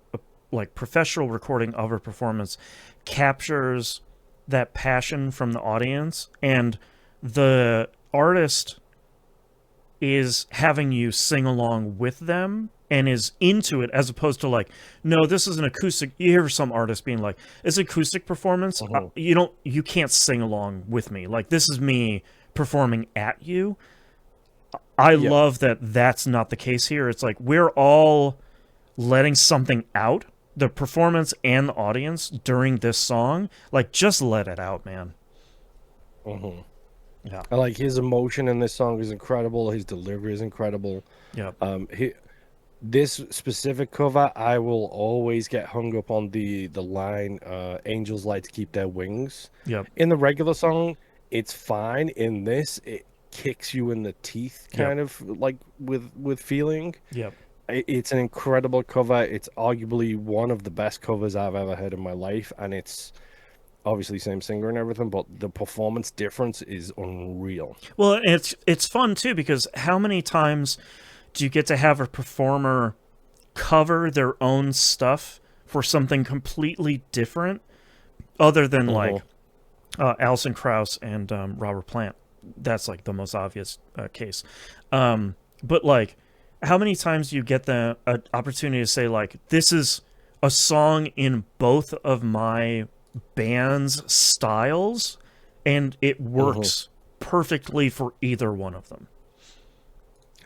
like professional recording of a performance captures that passion from the audience, and the artist is having you sing along with them and is into it, as opposed to like, no, this is an acoustic. You hear some artists being like, it's an acoustic performance. You can't sing along with me. Like, this is me performing at you. I Yeah. love that that's not the case here. It's like we're all letting something out, the performance and the audience during this song. Like, just let it out, man. Hmm. Yeah. I like his emotion in this song is incredible. His delivery is incredible. Yep. He This specific cover, I will always get hung up on the line, "Angels like to keep their wings." Yep. In the regular song, it's fine. In this, it kicks you in the teeth, Yep. kind of like with feeling. Yep. It's an incredible cover. It's arguably one of the best covers I've ever heard in my life, and it's obviously same singer and everything, but the performance difference is unreal. Well, it's fun too because how many times do you get to have a performer cover their own stuff for something completely different, other than Hmm. like Alison Krauss and Robert Plant? That's like the most obvious case. But like, how many times do you get the opportunity to say like, this is a song in both of my band's styles, and it Hmm. works perfectly for either one of them.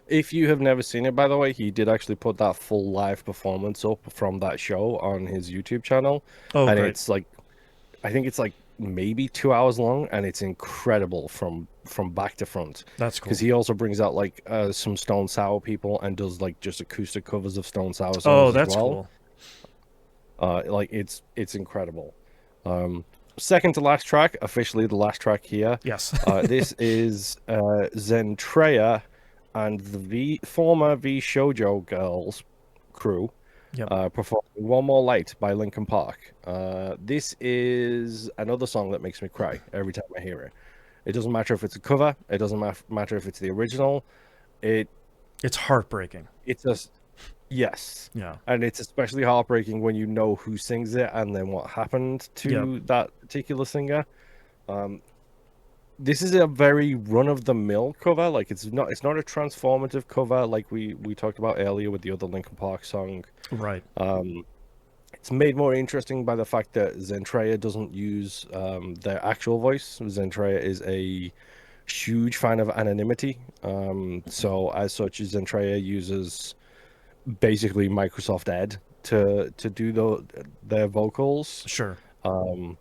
If you have never seen it, by the way, he did actually put that full live performance up from that show on his YouTube channel, Oh, and great. it's like I think it's like maybe 2 hours long, and it's incredible from back to front. That's Because cool. he also brings out like some Stone Sour people and does like just acoustic covers of Stone Sour Oh, songs as that's well. cool. Like it's incredible. Um, Second to last track, officially the last track here. Yes. This is Zentreya and the former V Shoujo Girls crew Yep. performing One More Light by Linkin Park. This is another song that makes me cry every time I hear it. It doesn't matter if it's a cover. It doesn't matter if it's the original. It It's heartbreaking. it's just yes, Yeah. and it's especially heartbreaking when you know who sings it and then what happened Yep. to that particular singer. Um, this is a very run-of-the-mill cover. Like it's not a transformative cover like we talked about earlier with the other Linkin Park song. Right. Um, it's made more interesting by the fact that Zentreya doesn't use their actual voice. Zentreya is a huge fan of anonymity. So as such, Zentreya uses basically Microsoft Ed to do their vocals. Sure. Um,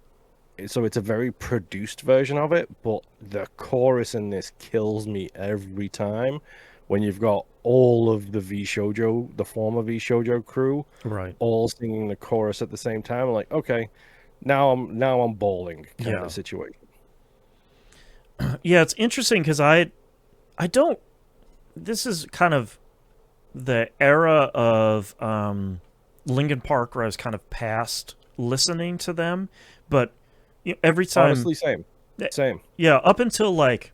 so it's a very produced version of it, but the chorus in this kills me every time when you've got all of the the former V Shoujo crew, Right. all singing the chorus at the same time. I'm like, okay, now I'm bowling kind of Yeah. situation. Yeah. It's interesting because I don't. This is kind of the era of Linkin Park where I was kind of past listening to them, but every time, Honestly, same, eh, same. yeah, up until like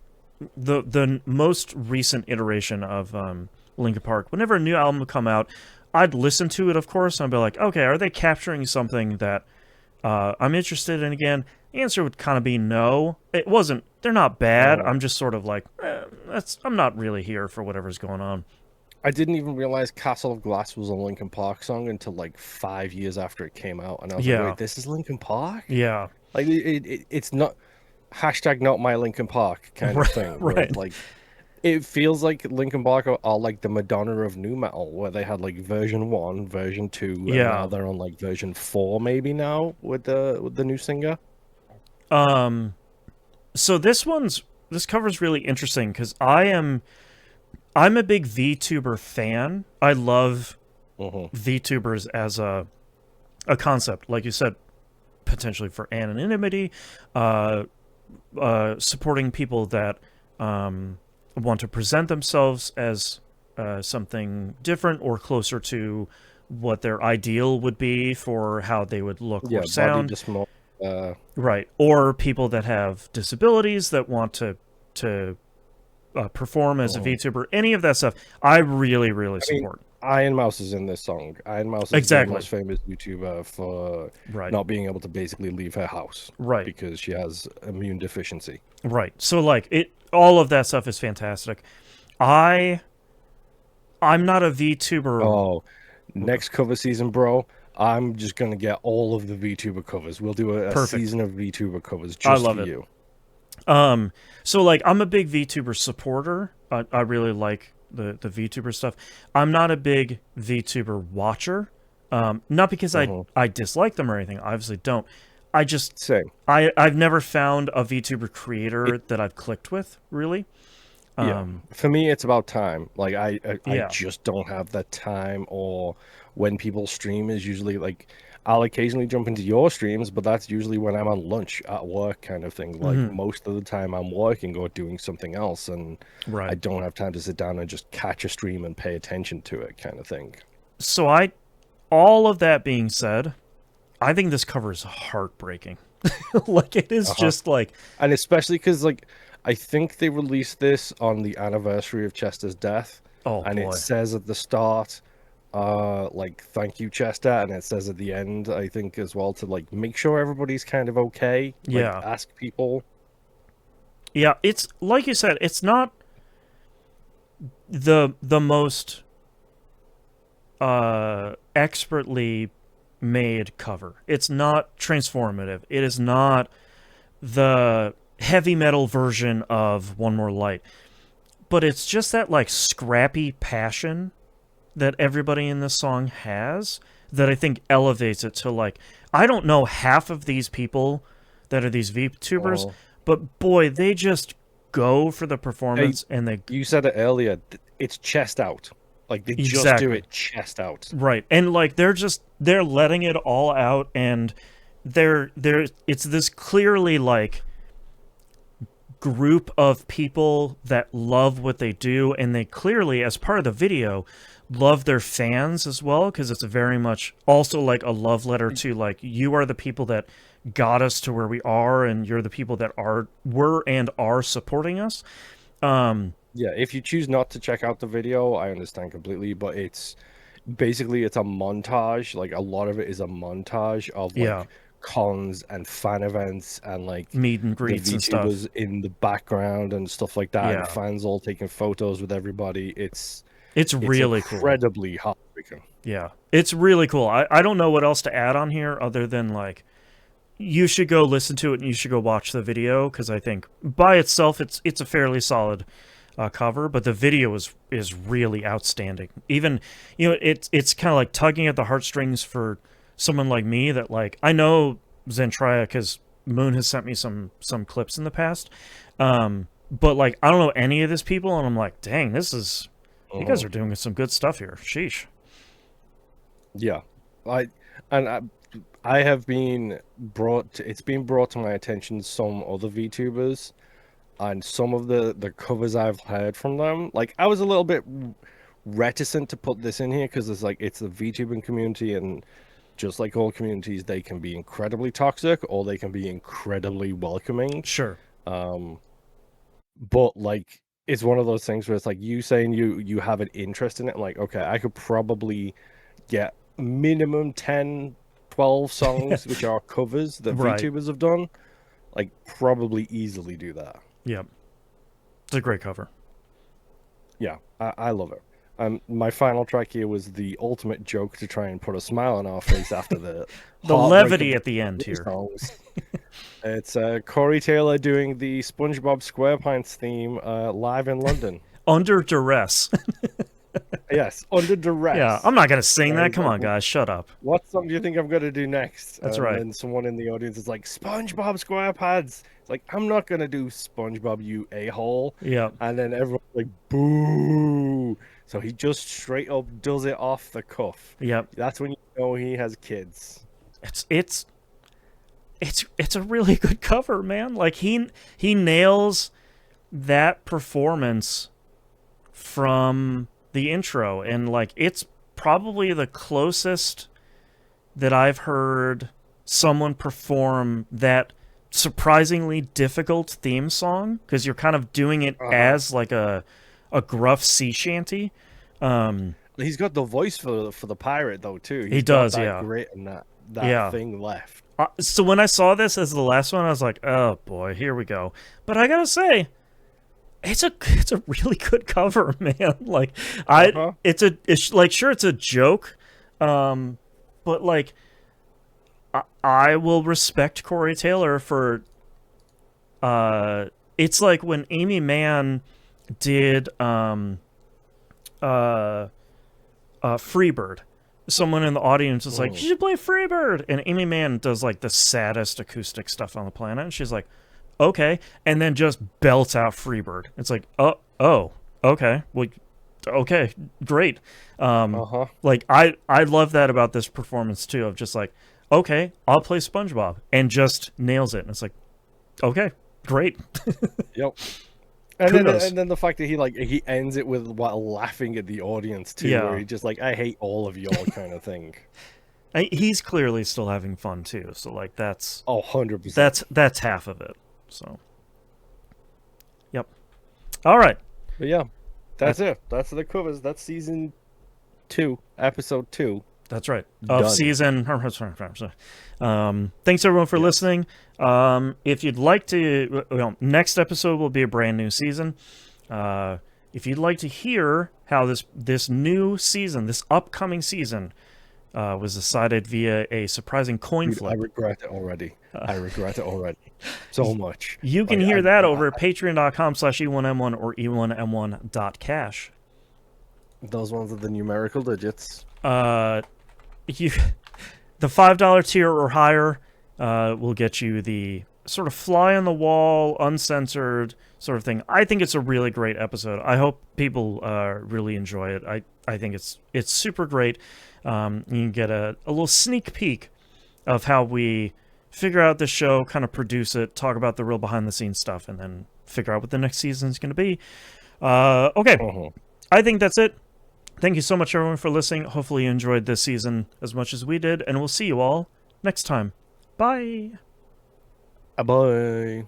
the most recent iteration of Linkin Park, whenever a new album would come out, I'd listen to it, of course, and I'd be like, okay, are they capturing something that I'm interested in again? The answer would kind of be no. It wasn't. They're not bad. Mhm. I'm just sort of like, I'm not really here for whatever's going on. I didn't even realize Castle of Glass was a Linkin Park song until like 5 years after it came out, and I was like, Yeah. wait, this is Linkin Park? Yeah. Like it's not hashtag not my Linkin Park kind of Right. thing. Where Right. like it feels like Linkin Park are like the Madonna of new metal, where they had like version one, version two, and now Yeah. they're on like version four, maybe now with the new singer. Um. So this cover's really interesting because I'm a big VTuber fan. I love Hmm. VTubers as a concept, like you said, potentially for anonymity, uh, supporting people that want to present themselves as something different or closer to what their ideal would be for how they would look or Yeah, body sound. dysmorphia. Right. Or people that have disabilities that want to perform as a Mhm. VTuber. Any of that stuff, I really, really I mean, support. Iron Mouse is in this song. Iron Mouse is the Exactly. most famous YouTuber for Right. not being able to basically leave her house Right. because she has immune deficiency. Right. So like all of that stuff is fantastic. I I'm not a VTuber. Oh, next cover season, bro. I'm just gonna get all of the VTuber covers. We'll do a Perfect. season of VTuber covers I just for love it. you. So like I'm a big VTuber supporter. I really like the VTuber stuff. I'm not a big VTuber watcher. Not because Hmm. I dislike them or anything. I obviously don't. I just Same. I've never found a VTuber creator that I've clicked with really. Yeah, Um, for me, it's about time. Like I yeah. just don't have that time, or when people stream is usually like I'll occasionally jump into your streams, but that's usually when I'm on lunch at work, kind of thing. Like Hmm. most of the time, I'm working or doing something else, and I Right. don't have time to sit down and just catch a stream and pay attention to it, kind of thing. So I all of that being said, I think this cover is heartbreaking. Like it is Uh-huh. just like, And especially because like I think they released this on the anniversary of Chester's death, oh and it boy. says at the start, like thank you, Chester, and it says at the end, I think as well, to like make sure everybody's kind of okay, like Yeah. ask people. Yeah, it's like you said, it's not the most expertly made cover. It's not transformative. It is not the heavy metal version of One More Light. But it's just that like scrappy passion that everybody in this song has that I think elevates it to like I don't know half of these people that are these VTubers, uh, but boy, they just go for the hey, performance and they you said it earlier, it's chest out, like they just do exactly it chest out. right. And like they're letting it all out and they're it's this clearly like group of people that love what they do and they clearly as part of the video love their fans as well because it's very much also like a love letter to like you are the people that got us to where we are and you're the people that were and are supporting us. um Yeah, if you choose not to check out the video, I understand completely, but it's basically it's a montage. Like a lot of it is a montage of yeah, like cons and fan events and like meet and the greets and stuff. VTubers in the background and stuff like that, and Yeah, fans all taking photos with everybody. it's It's really cool. incredibly heartbreaking. Yeah, it's really cool. I don't know what else to add on here other than like you should go listen to it and you should go watch the video because I think by itself it's a fairly solid cover, but the video is really outstanding. Even it's kind of like tugging at the heartstrings for someone like me that like I know Zentria because Moon has sent me some clips in the past, but like I don't know any of these people and I'm like, dang, this is you guys Mhm. are doing some good stuff here. Sheesh. Yeah, I and I have been it's been brought to my attention some other VTubers and some of the covers I've heard from them. Like I was a little bit reticent to put this in here because it's like it's the VTubing community, and just like all communities, they can be incredibly toxic or they can be incredibly welcoming. Sure. Um, but like it's one of those things where it's like you saying you have an interest in it. Like, okay, I could probably get minimum 10, 12 songs which are covers that Right. VTubers have done. Like probably easily do that. Yep. It's a great cover. Yeah, I love it. My final track here was the ultimate joke to try and put a smile on our face after the The heartbreak of levity the at the end three here. songs. It's Corey Taylor doing the SpongeBob SquarePants theme live in London. Under duress. Yes, under Yeah, duress. I'm not gonna sing And that. he's Come like, on, guys, shut up. "What song do you think I'm gonna do next?" That's And right. then someone in the audience is like, "SpongeBob SquarePants." It's like, "I'm not gonna do SpongeBob, you a-hole." Yeah, And then everyone's like, "Boo!" So he just straight up does it off the cuff. yep. That's when you know he has kids. It's it's a really good cover, man. Like he nails that performance from the intro, and like it's probably the closest that I've heard someone perform that surprisingly difficult theme song because you're kind of doing it Uh-huh. as like a gruff sea shanty. Um, He's got the voice for the pirate though too. he He's got does, that yeah, grit and that yeah. thing left. So when I saw this as the last one, I was like, oh boy, here we go. But I gotta say, it's a really good cover, man. Like Uh-huh. it's like sure it's a joke, but like I will respect Corey Taylor for it's like when Amy Mann did Freebird. Someone in the audience was like, "You should play Freebird," and Amy Mann does like the saddest acoustic stuff on the planet, and she's like, "Okay," and then just belts out Freebird. It's like, oh, okay, well, okay, great. Like I love that about this performance too, of just like, okay, I'll play SpongeBob, and just nails it. And it's like, okay, great. Yep. And Kudos. then the fact that he ends it with while laughing at the audience too, Yeah. where he just like, I hate all of y'all kind of thing. He's clearly still having fun too, so like that's Oh, 100%. that's half of it. So, yep. All right. But yeah, that's it. That's the covers. That's season 2, episode 2. That's right. Of Done. season. Thanks everyone for listening. If you'd like to, well, next episode will be a brand new season. If you'd like to hear how this new season, this upcoming season, was decided via a surprising coin Dude, flip. I regret it already. I regret it already so much. You can hear that over at patreon.com/E1M1 or E1M1.cash. Those ones are the numerical digits. The $5 tier or higher will get you the sort of fly on the wall, uncensored sort of thing. I think it's a really great episode. I hope people really enjoy it. I think it's super great. You can get a little sneak peek of how we figure out this show, kind of produce it, talk about the real behind the scenes stuff, and then figure out what the next season is going to be. Okay. I think that's it. Thank you so much, everyone, for listening. Hopefully you enjoyed this season as much as we did, and we'll see you all next time. Bye. Bye.